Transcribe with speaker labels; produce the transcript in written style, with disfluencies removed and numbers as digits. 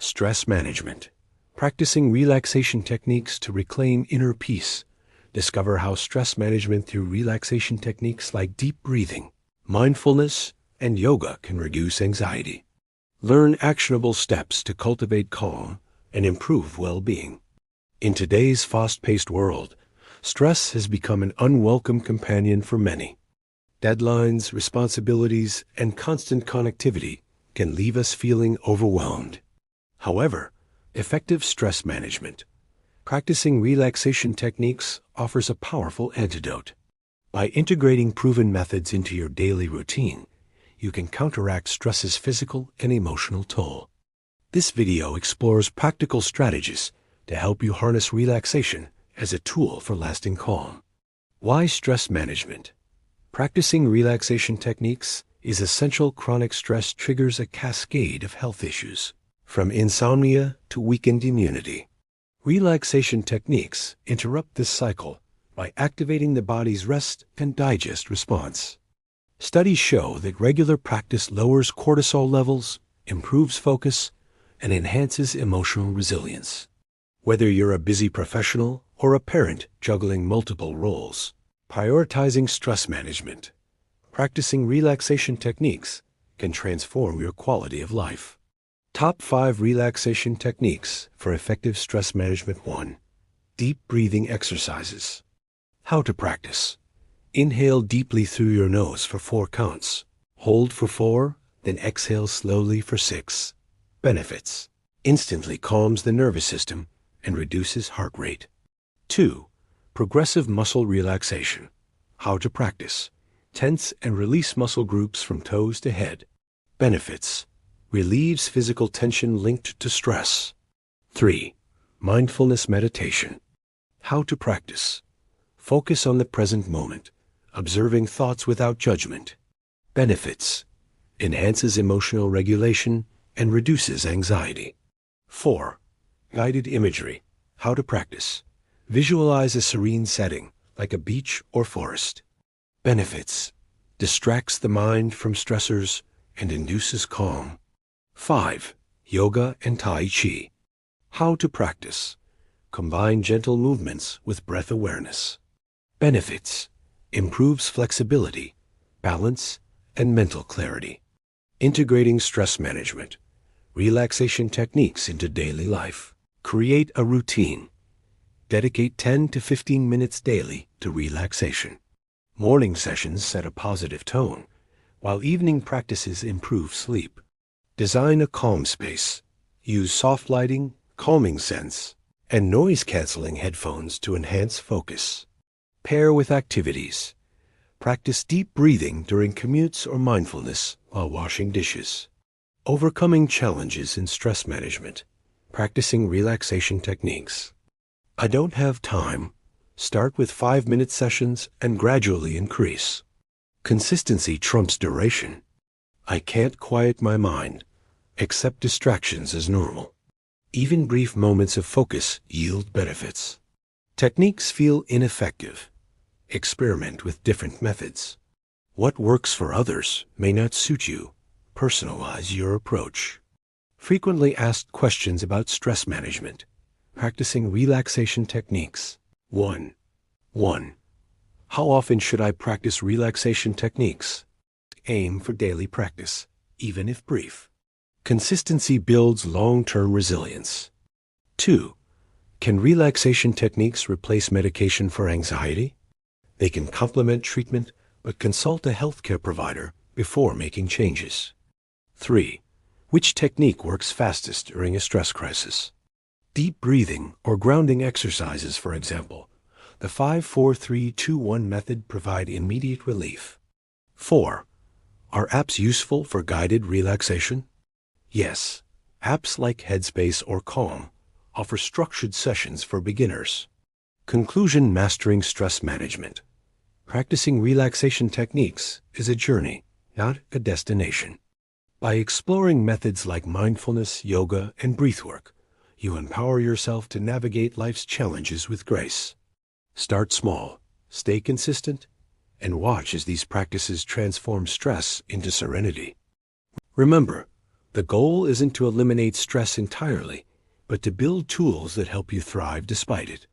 Speaker 1: Stress management. Practicing relaxation techniques to reclaim inner peace. Discover how stress management through relaxation techniques like deep breathing, mindfulness, and yoga can reduce anxiety. Learn actionable steps to cultivate calm and improve well-being. In today's fast-paced world, stress has become an unwelcome companion for many. Deadlines, responsibilities, and constant connectivity can leave us feeling overwhelmed. However, effective stress management, practicing relaxation techniques, offers a powerful antidote. By integrating proven methods into your daily routine, you can counteract stress's physical and emotional toll. This video explores practical strategies to help you harness relaxation as a tool for lasting calm. Why stress management? Practicing relaxation techniques is essential. Chronic stress triggers a cascade of health issues, from insomnia to weakened immunity. Relaxation techniques interrupt this cycle by activating the body's rest and digest response. Studies show that regular practice lowers cortisol levels, improves focus, and enhances emotional resilience. Whether you're a busy professional or a parent juggling multiple roles, prioritizing stress management, practicing relaxation techniques can transform your quality of life. Top 5 relaxation techniques for effective stress management. 1. Deep breathing exercises. How to practice. Inhale deeply through your nose for 4 counts. Hold for 4, then exhale slowly for 6. Benefits. Instantly calms the nervous system and reduces heart rate. 2. Progressive muscle relaxation. How to practice. Tense and release muscle groups from toes to head. Benefits. Relieves physical tension linked to stress. 3. Mindfulness meditation. How to practice. Focus on the present moment, observing thoughts without judgment. Benefits. Enhances emotional regulation and reduces anxiety. 4. Guided imagery. How to practice. Visualize a serene setting, like a beach or forest. Benefits. Distracts the mind from stressors and induces calm. 5. Yoga and Tai Chi. How to practice. Combine gentle movements with breath awareness. Benefits. Improves flexibility, balance, and mental clarity. Integrating stress management, relaxation techniques into daily life. Create a routine. Dedicate 10 to 15 minutes daily to relaxation. Morning sessions set a positive tone, while evening practices improve sleep. Design a calm space. Use soft lighting, calming scents, and noise-canceling headphones to enhance focus. Pair with activities. Practice deep breathing during commutes or mindfulness while washing dishes. Overcoming challenges in stress management. Practicing relaxation techniques. I don't have time. Start with 5-minute sessions and gradually increase. Consistency trumps duration. I can't quiet my mind. Accept distractions as normal. Even brief moments of focus yield benefits. Techniques feel ineffective. Experiment with different methods. What works for others may not suit you. Personalize your approach. Frequently asked questions about stress management. Practicing relaxation techniques. 1. How often should I practice relaxation techniques? Aim for daily practice, even if brief. Consistency builds long-term resilience. 2. Can relaxation techniques replace medication for anxiety? They can complement treatment, but consult a healthcare provider before making changes. 3. Which technique works fastest during a stress crisis? Deep breathing or grounding exercises, for example. The 5-4-3-2-1 method provide immediate relief. 4. Are apps useful for guided relaxation? Yes. Apps like Headspace or Calm offer structured sessions for beginners. Conclusion: mastering stress management. Practicing relaxation techniques is a journey, not a destination. By exploring methods like mindfulness, yoga, and breathwork, you empower yourself to navigate life's challenges with grace. Start small, stay consistent, and watch as these practices transform stress into serenity. Remember, The goal isn't to eliminate stress entirely, but to build tools that help you thrive despite it.